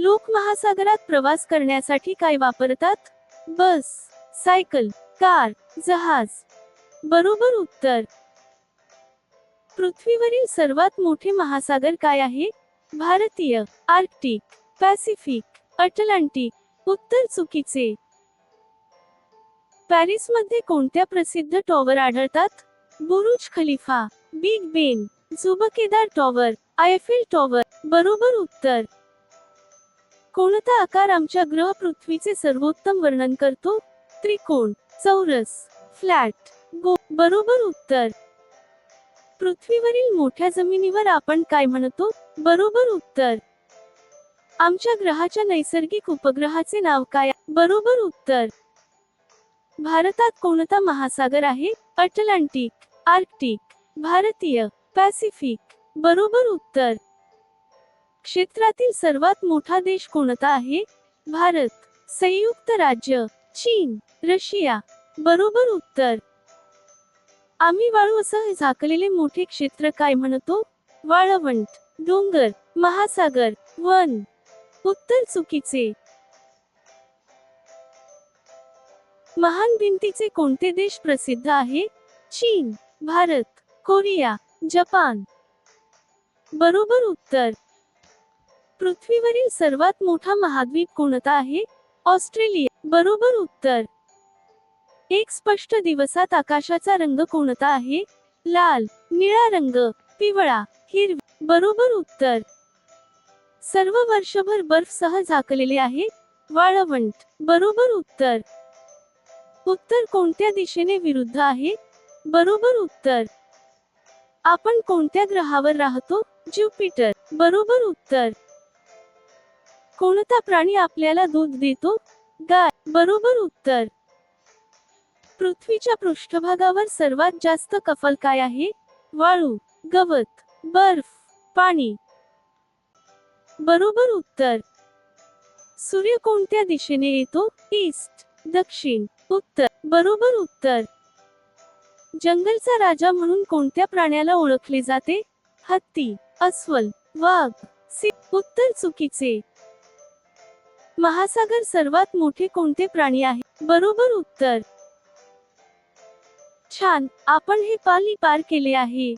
लोक महासागरात प्रवास करण्यासाठी काय वापरतात? बस, सायकल, कार, जहाज. बरोबर उत्तर. पृथ्वीवरील सर्वात मोठे महासागर काय आहे? भारतीय, आर्क्टिक, पॅसिफिक, अटलांटिक. उत्तर चुकीचे. पॅरिसमध्ये कोणत्या प्रसिद्ध टॉवर आढळतात? बुरुज खलिफा, बिग बेन, जुबकेदार टॉवर, आयफेल टॉवर. बरोबर उत्तर. कोणता आकार आमच्या ग्रह पृथ्वीचे सर्वोत्तम वर्णन करतो? त्रिकोण, चौरस, फ्लॅट, बरोबर उत्तर. पृथ्वीवरील मोठ्या जमिनीवर आपण काय म्हणतो? बरोबर उत्तर. आमच्या ग्रहाच्या नैसर्गिक उपग्रहाचे नाव काय? बरोबर उत्तर. भारतात कोणता महासागर आहे? अटलांटिक, आर्क्टिक, भारतीय, पॅसिफिक. बरोबर उत्तर. क्षेत्रातील सर्वात मोठा देश कोणता आहे? भारत, संयुक्त राज्य, चीन, रशिया. बरोबर उत्तर. आम्ही वाळूसह झाकलेले मोठे क्षेत्र काय म्हणतो? वाळवंट, डोंगर, महासागर, वन. उत्तर चुकीचे. महान भिंतीचे कोणते देश प्रसिद्ध आहे? चीन, भारत, कोरिया, जपान. बरोबर उत्तर. पृथ्वीवरील सर्वात मोठा महाद्वीप कोणता आहे? ऑस्ट्रेलिया. बरोबर उत्तर. एक स्पष्ट दिवसात आकाशाचा रंग कोणता आहे? लाल, निळा रंग, पिवळा, हिरवा. बरोबर उत्तर. सर्व वर्षभर बर्फसह झाकलेले आहे? वाळवंट. बरोबर उत्तर. उत्तर कोणत्या दिशेने विरुद्ध आहे? बरोबर उत्तर. आपण कोणत्या ग्रहावर राहतो? ज्युपिटर. बरोबर उत्तर. कोणता प्राणी आपल्याला दूध देतो? गाय. बरोबर उत्तर. पृथ्वीच्या पृष्ठभागावर सर्वात जास्त कफल काय आहे? वाळू, गवत, बर्फ, पाणी. बरोबर उत्तर. सूर्य कोणत्या दिशेने येतो? ईस्ट, दक्षिण, उत्तर. बरोबर उत्तर. जंगलचा राजा म्हणून कोणत्या प्राण्याला ओळखले जाते? हत्ती, अस्वल, वाघ, सिंह. उत्तर चुकीचे. महासागर सर्वात मोठे कोणते प्राणी आहे? बरोबर उत्तर. छान, आपण हे पाली पार केले आहे.